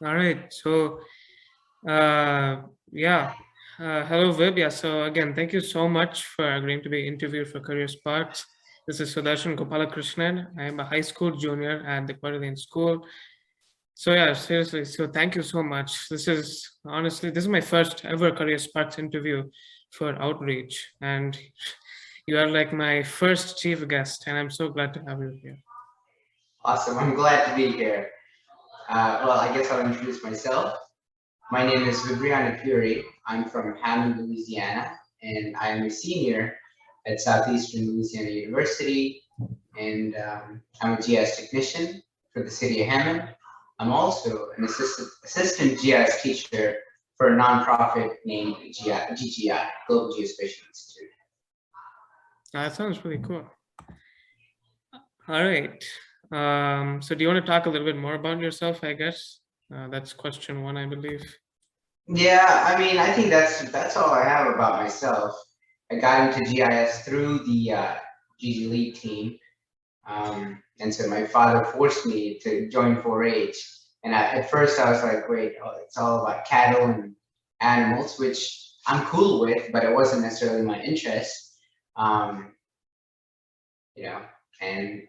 All right. So, uh, yeah. Hello, Vib. Yeah. So again, thank you so much for agreeing to be interviewed for Career Sparks. This is Sudharsan Gopalakrishnan. I am a high school junior at the Quarry School. So yeah, seriously. So thank you so much. This is honestly, this is my first ever Career Sparks interview for Outreach, and you are like my first chief guest, and I'm so glad to have you here. Awesome. I'm glad to be here. Well, I guess I'll introduce myself. My name is Vibriyogn Epuri. I'm from Hammond, Louisiana, and I'm a senior at Southeastern Louisiana University, and I'm a GIS technician for the city of Hammond. I'm also an assistant GIS teacher for a nonprofit named GGI, Global Geospatial Institute. That sounds really cool. All right. So do you want to talk a little bit more about yourself, I guess? That's question one, I believe. Yeah, I mean, I think that's all I have about myself. I got into GIS through the GG League team, and so my father forced me to join 4-H. And at first, I was like, "Wait, oh, it's all about cattle and animals," which I'm cool with, but it wasn't necessarily my interest. Um, you know, and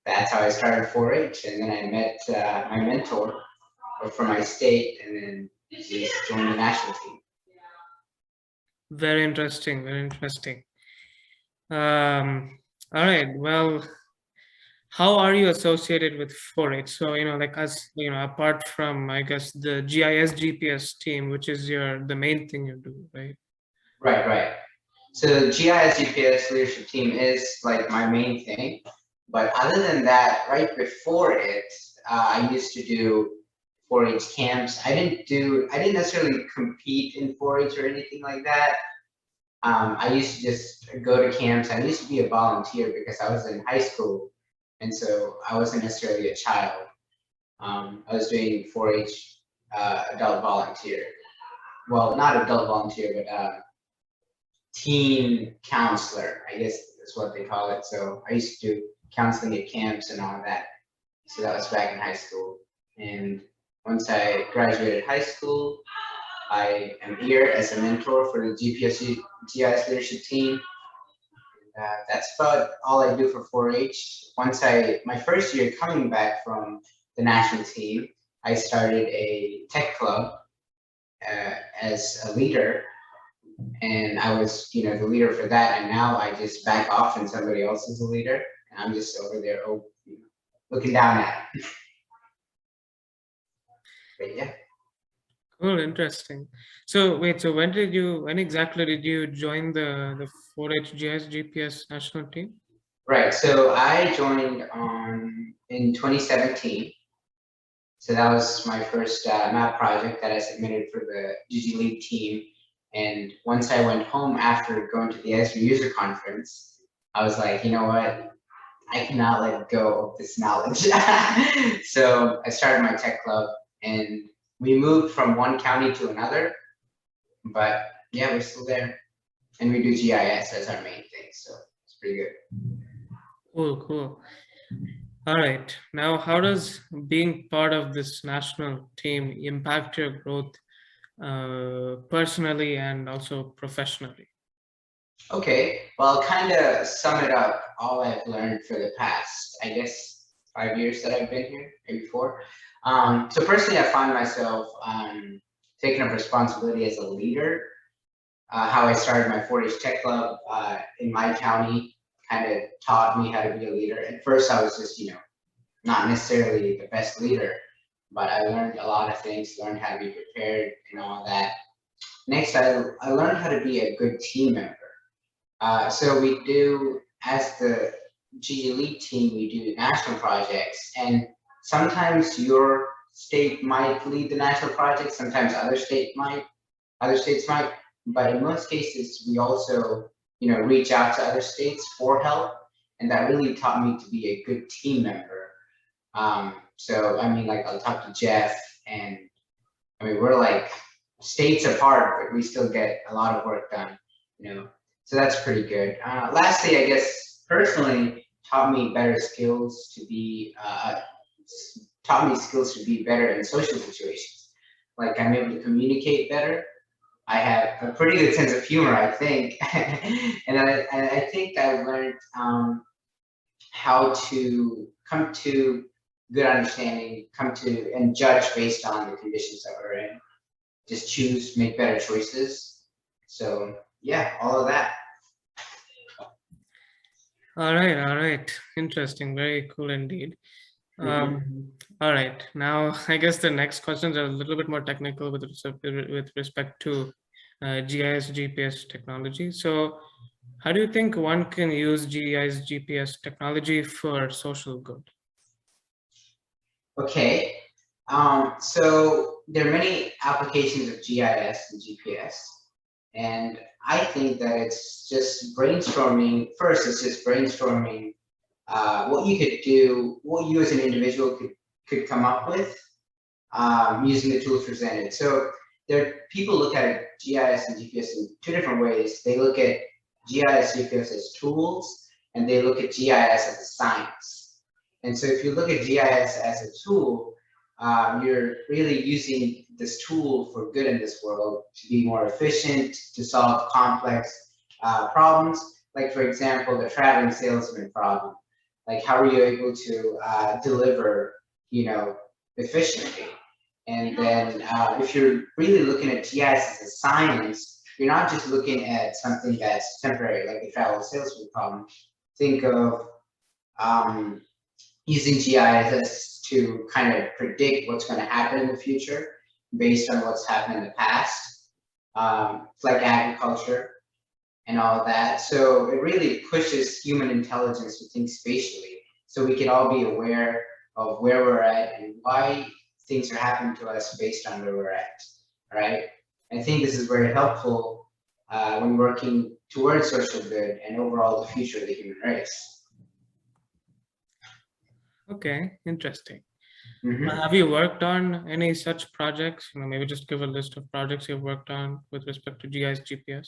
that's how I started 4-H. And then I met my mentor from my state, and then just joined the national team. Very interesting. Very interesting. All right. Well, how are you associated with 4-H? So, like us, apart from, I guess, the GIS GPS team, which is the main thing you do, right? Right, right. So GIS GPS leadership team is like my main thing, but other than that, right before it, I used to do 4-H camps. I didn't necessarily compete in 4-H or anything like that. I used to just go to camps. I used to be a volunteer because I was in high school, and so I wasn't necessarily a child. I was doing 4-H adult volunteer. Well, not adult volunteer, but teen counselor, I guess is what they call it. So I used to do counseling at camps and all of that. So that was back in high school. And once I graduated high school, I am here as a mentor for the GIS leadership team. That's about all I do for 4-H. My first year coming back from the national team, I started a tech club as a leader, and I was, the leader for that. And now I just back off, and somebody else is the leader, and I'm just over there, looking down at it. But yeah. Cool, interesting. So wait, so when exactly did you join the 4-H GIS GPS national team? Right. So I joined in 2017. So that was my first map project that I submitted for the GG League team. And once I went home after going to the Esri user conference, I was like, you know what? I cannot let go of this knowledge. So I started my tech club, and we moved from one county to another. But yeah, we're still there. And we do GIS as our main thing. So it's pretty good. Cool, cool. All right. Now, how does being part of this national team impact your growth personally and also professionally? Okay, well, I'll kind of sum it up all I've learned for the past, I guess, 5 years that I've been here, maybe four. So personally, I find myself taking up responsibility as a leader. How I started my 4-H Tech Club in my county kind of taught me how to be a leader. At first, I was just, not necessarily the best leader, but I learned a lot of things, learned how to be prepared and all that. Next, I learned how to be a good team member. So we do, as the GG League team, we do national projects, and sometimes your state might lead the national project, sometimes other states might, but in most cases, we also, reach out to other states for help, and that really taught me to be a good team member. So I mean, like, I'll talk to Jeff, and I mean, we're like states apart, but we still get a lot of work done, you know. So that's pretty good. Lastly, I guess personally taught me better skills to be taught me skills to be better in social situations. like I'm able to communicate better. I have a pretty good sense of humor, I think, and I think I've learned how to come to good understanding, come to and judge based on the conditions that we're in. Just choose, make better choices. So yeah, all of that. All right. Interesting. Very cool indeed. All right. Now, I guess the next questions are a little bit more technical with respect to GIS GPS technology. So, how do you think one can use GIS GPS technology for social good? Okay. So there are many applications of GIS and GPS, and I think that it's just brainstorming. First, it's just brainstorming what you could do, what you as an individual could come up with using the tools presented. So people look at GIS and GPS in two different ways. They look at GIS, GPS as tools, and they look at GIS as a science. And so if you look at GIS as a tool, you're really using this tool for good in this world to be more efficient, to solve complex problems. Like for example, the traveling salesman problem. Like how are you able to deliver, efficiently? And then if you're really looking at GIS as a science, you're not just looking at something that's temporary, like the travel salesman problem. Think of using GIS to kind of predict what's going to happen in the future based on what's happened in the past, like agriculture and all of that. So it really pushes human intelligence to think spatially, so we can all be aware of where we're at and why things are happening to us based on where we're at, right? I think this is very helpful when working towards social good and overall the future of the human race. Okay, interesting. Have you worked on any such projects? Maybe just give a list of projects you've worked on with respect to GIS GPS.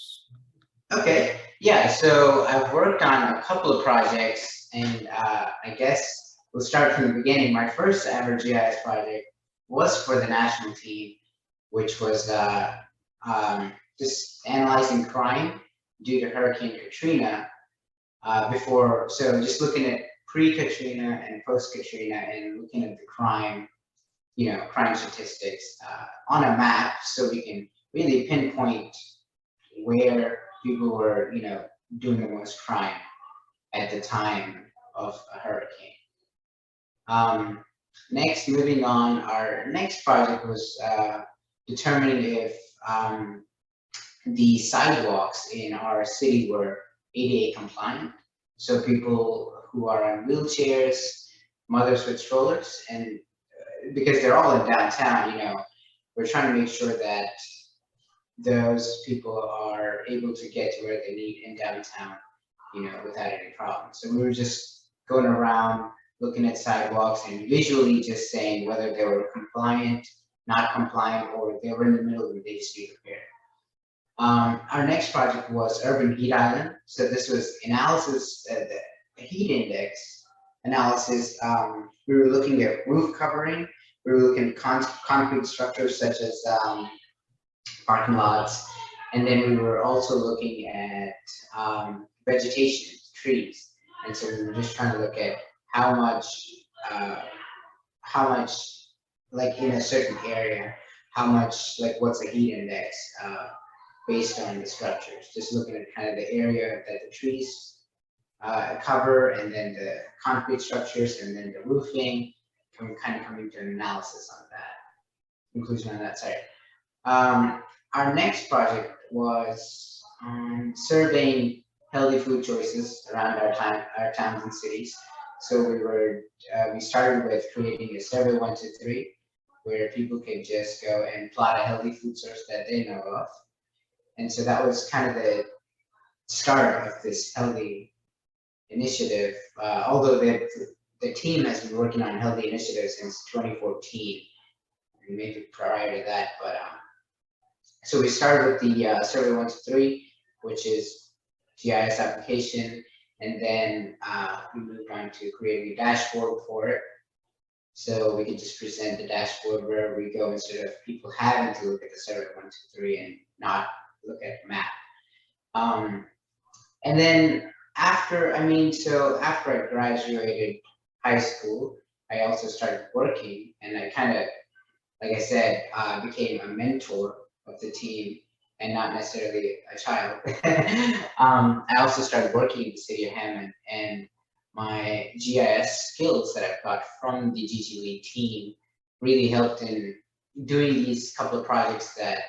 Okay, yeah, so I've worked on a couple of projects, and I guess we'll start from the beginning. My first ever GIS project was for the national team, which was just analyzing crime due to Hurricane Katrina so just looking at pre-Katrina and post-Katrina and looking at the crime, crime statistics on a map, so we can really pinpoint where people were, doing the most crime at the time of a hurricane. Next, moving on, our next project was determining if the sidewalks in our city were ADA compliant. So people who are on wheelchairs, mothers with strollers, and because they're all in downtown, we're trying to make sure that those people are able to get to where they need in downtown, without any problems. So we were just going around looking at sidewalks and visually just saying whether they were compliant, not compliant, or they were in the middle and they just need repair. Our next project was Urban Heat Island. So this was analysis, the heat index analysis. We were looking at roof covering. We were looking at concrete structures such as parking lots. And then we were also looking at vegetation, trees. And so we were just trying to look at how much, like in a certain area, how much, like what's the heat index based on the structures. Just looking at kind of the area that the trees cover, and then the concrete structures, and then the roofing, kind of coming to an analysis on that, conclusion on that side. Our next project was surveying healthy food choices around our towns and cities. So we started with creating a survey 1, 2, 3, where people could just go and plot a healthy food source that they know of. And so that was kind of the start of this healthy initiative. Although the team has been working on healthy initiatives since 2014, and maybe prior to that, but so we started with the survey 1 to 3, which is GIS application, and then we moved on to creating a dashboard for it. So we could just present the dashboard wherever we go instead of people having to look at the survey 123 and not look at the map. And then after, after I graduated high school, I also started working, and I kind of, like I said, became a mentor of the team and not necessarily a child. I also started working in the city of Hammond, and my GIS skills that I've got from the GGLE team really helped in doing these couple of projects that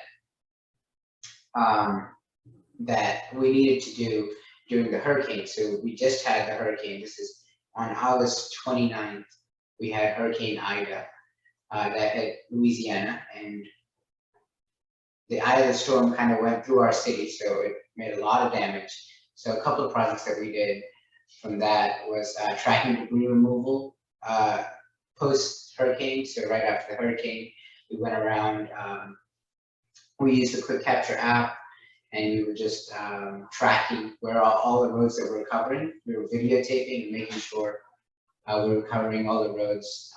that we needed to do during the hurricane. So we just had the hurricane. This is on August 29th. We had Hurricane Ida that hit Louisiana, and the eye of the storm kind of went through our city, so it made a lot of damage. So a couple of projects that we did from that was tracking debris removal post-hurricane. So right after the hurricane, we went around, we used the Quick Capture app, and we were just tracking where all the roads that we were covering. We were videotaping and making sure we were covering all the roads.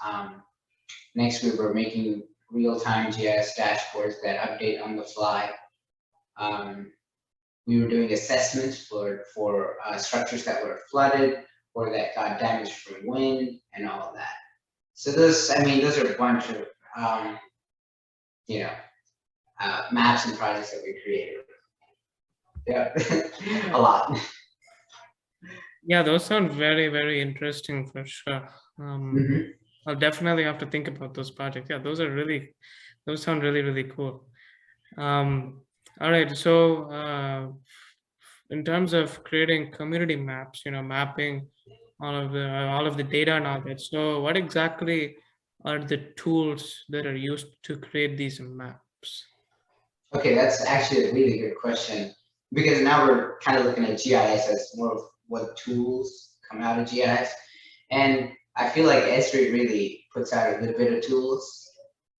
Next, we were making real-time GIS dashboards that update on the fly. We were doing assessments for structures that were flooded or that got damaged from wind and all of that. So those are a bunch of maps and projects that we created. Yeah, a lot. Yeah, those sound very, very interesting for sure. I'll definitely have to think about those projects. Yeah, those sound really, really cool. All right, so in terms of creating community maps, mapping all of the data and all that. So what exactly are the tools that are used to create these maps? Okay, that's actually a really good question, because now we're kind of looking at GIS as more of what tools come out of GIS. And I feel like Esri really puts out a good bit of tools.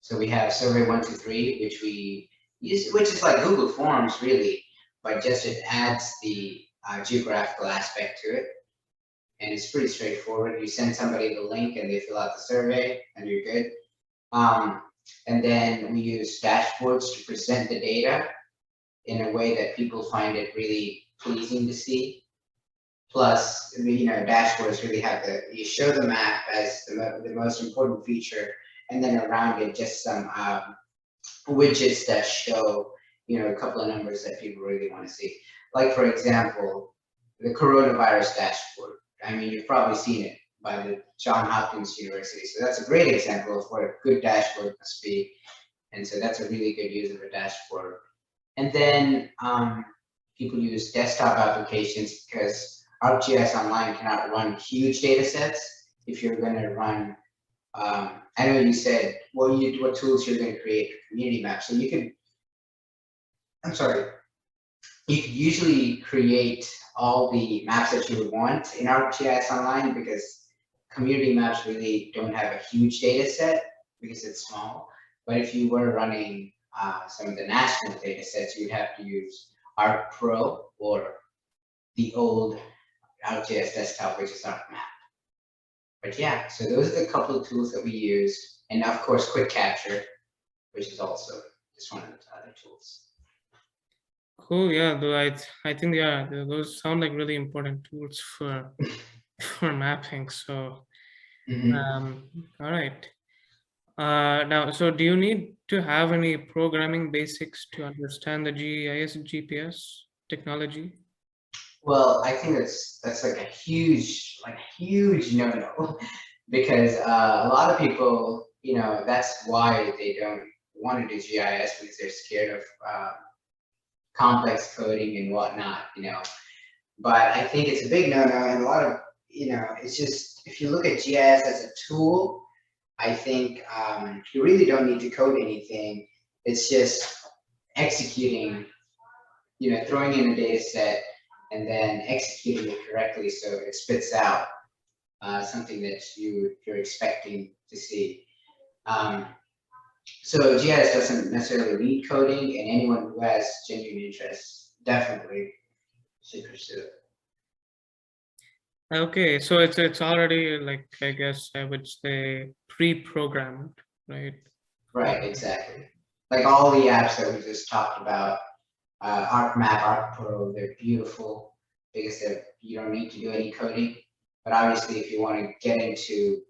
So we have Survey 123, which we use, which is like Google Forms really, but just it adds the geographical aspect to it. And it's pretty straightforward. You send somebody the link and they fill out the survey and you're good. And then we use dashboards to present the data in a way that people find it really pleasing to see. Plus, dashboards really have you show the map as the most important feature, and then around it just some widgets that show, a couple of numbers that people really want to see. Like, for example, the coronavirus dashboard. You've probably seen it by the Johns Hopkins University. So that's a great example of what a good dashboard must be. And so that's a really good use of a dashboard. And then people use desktop applications because ArcGIS Online cannot run huge data sets. If you're going to run, I know you said, what tools you're going to create for community maps. So you could usually create all the maps that you would want in ArcGIS Online, because community maps really don't have a huge data set because it's small. But if you were running some of the national data sets, you'd have to use ArcPro or the old ArcGIS desktop, which is ArcMap. But yeah, so those are the couple of tools that we use. And of course, Quick Capture, which is also just one of the other tools. Cool. Yeah, though I think those sound like really important tools for mapping. So, all right. Now, so do you need to have any programming basics to understand the GIS GPS technology? Well, I think that's like a huge no-no, because a lot of people, that's why they don't want to do GIS, because they're scared of complex coding and whatnot, But I think it's a big no-no, and a lot of, it's just, if you look at GIS as a tool, I think you really don't need to code anything. It's just executing, throwing in a data set and then executing it correctly so it spits out something that you're expecting to see. So GIS doesn't necessarily need coding, and anyone who has genuine interest definitely should pursue it. Okay, so it's already like, I guess I would say, pre-programmed, right? Right, exactly. Like all the apps that we just talked about, ArcMap, ArcPro, they're beautiful because you don't need to do any coding. But obviously, if you want to get into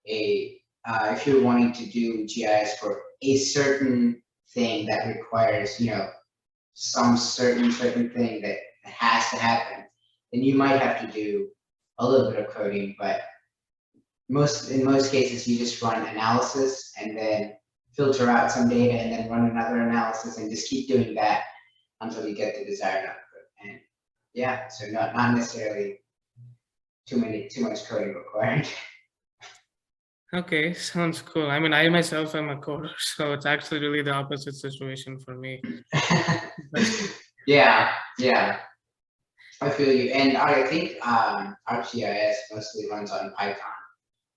if you're wanting to do GIS for a certain thing that requires, some certain thing that has to happen, then you might have to do a little bit of coding. But in most cases, you just run analysis and then filter out some data and then run another analysis and just keep doing that until you get the desired output. And yeah, so not necessarily too much coding required. Okay, sounds cool. I mean, I myself am a coder, so it's actually really the opposite situation for me. Yeah, yeah, I feel you. And I think ArcGIS mostly runs on Python.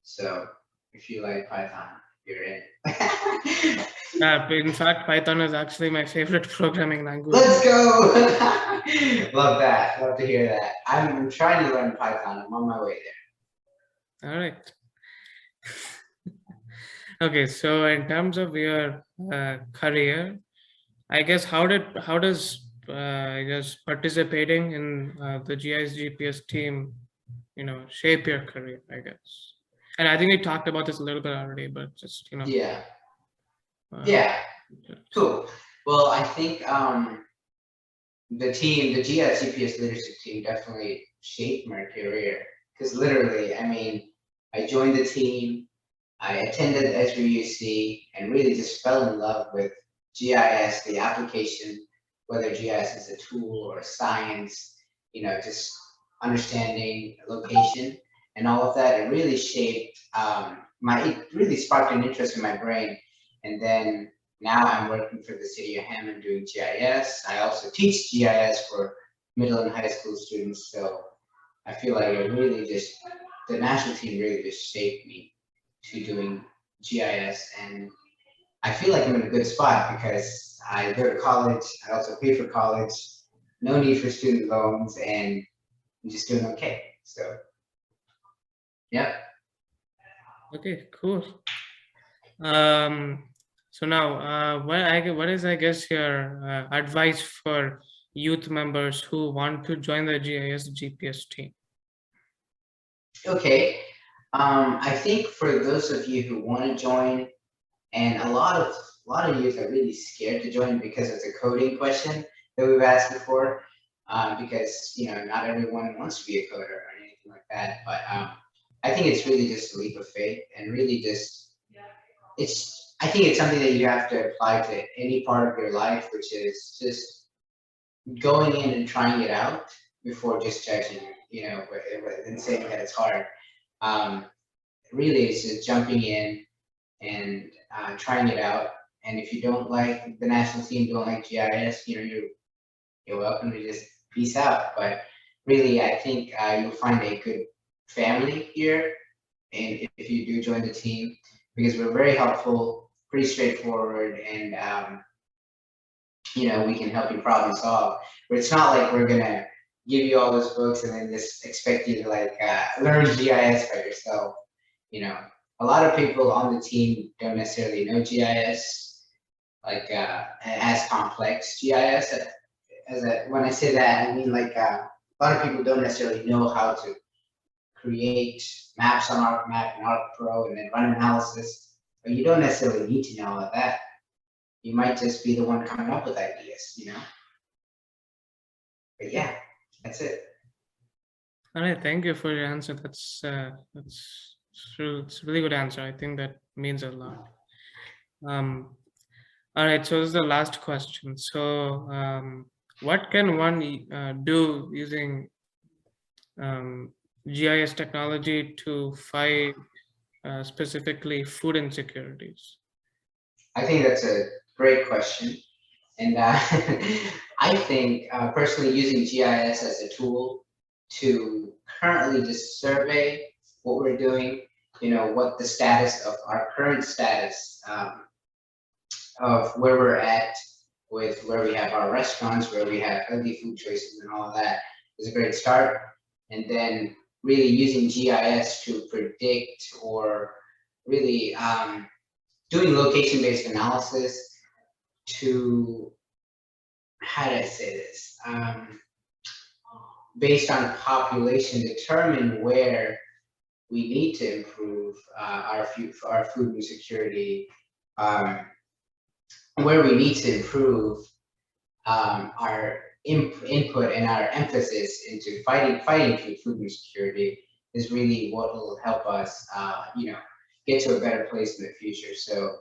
So if you like Python, you're in. In fact, Python is actually my favorite programming language. Let's go! Love that. Love to hear that. I'm trying to learn Python. I'm on my way there. All right. Okay, so in terms of your career, I guess how does I guess participating in the GIS GPS team, shape your career, I guess. And I think we talked about this a little bit already, but just Yeah. uh, Yeah. Cool. Well, I think the GIS GPS leadership team definitely shaped my career. Because literally, I mean, I joined the team, I attended SVUC, and really just fell in love with GIS, the application, whether GIS is a tool or a science, just understanding location and all of that. It really shaped it really sparked an interest in my brain. And then now I'm working for the city of Hammond doing GIS. I also teach GIS for middle and high school students. So I feel like the national team really just shaped me to doing GIS. And I feel like I'm in a good spot because I go to college, I also pay for college, no need for student loans, and I'm just doing okay. So, yeah. okay, cool. So now, what is, I guess, your advice for youth members who want to join the GIS GPS team? Okay. I think for those of you who want to join, and a lot of youth are really scared to join because it's a coding question that we've asked before. Because not everyone wants to be a coder or anything like that. But I think it's really just a leap of faith, and really just I think it's something that you have to apply to any part of your life, which is just going in and trying it out before just judging, and saying that it's hard. Um, Really, it's just jumping in and trying it out. And if you don't like the national team, don't like GIS, you're welcome to just peace out. But really, I think you'll find a good family here, and if you do join the team, because we're very helpful, pretty straightforward, and we can help you problem solve. But it's not like we're gonna give you all those books and then just expect you to like learn GIS by yourself. A lot of people on the team don't necessarily know GIS, like as complex GIS. When I say that, I mean like a lot of people don't necessarily know how to create maps on ArcMap and ArcPro and then run analysis, but you don't necessarily need to know all of that. You might just be the one coming up with ideas. But yeah, that's it. All right, thank you for your answer. It's it's a really good answer. I think that means a lot. Um, all right, so this is the last question. So, what can one do using GIS technology to fight specifically food insecurities? I think that's a great question. And I think personally using GIS as a tool to currently just survey what we're doing, what the status of our current status of where we're at with where we have our restaurants, where we have healthy food choices and all of that is a great start. And then really using GIS to predict, or really doing location-based analysis to, how do I say this? Based on population, determine where we need to improve our food insecurity, where we need to improve our input and our emphasis into fighting food insecurity is really what will help us, get to a better place in the future. So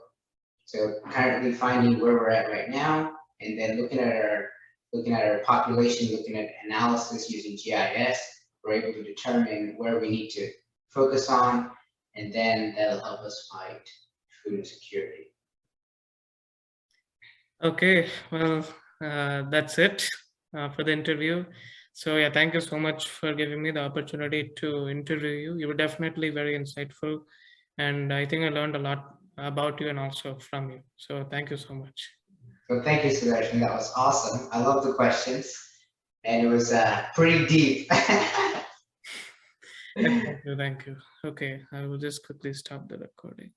currently finding where we're at right now, and then looking at our population, looking at analysis using GIS, we're able to determine where we need to focus on, and then that'll help us fight food insecurity. Okay, well, that's it for the interview. So yeah, thank you so much for giving me the opportunity to interview you. You were definitely very insightful, and I think I learned a lot about you and also from you. So thank you so much. So thank you, Sudharsan. That was awesome. I love the questions, and it was pretty deep. Thank you. Okay, I will just quickly stop the recording.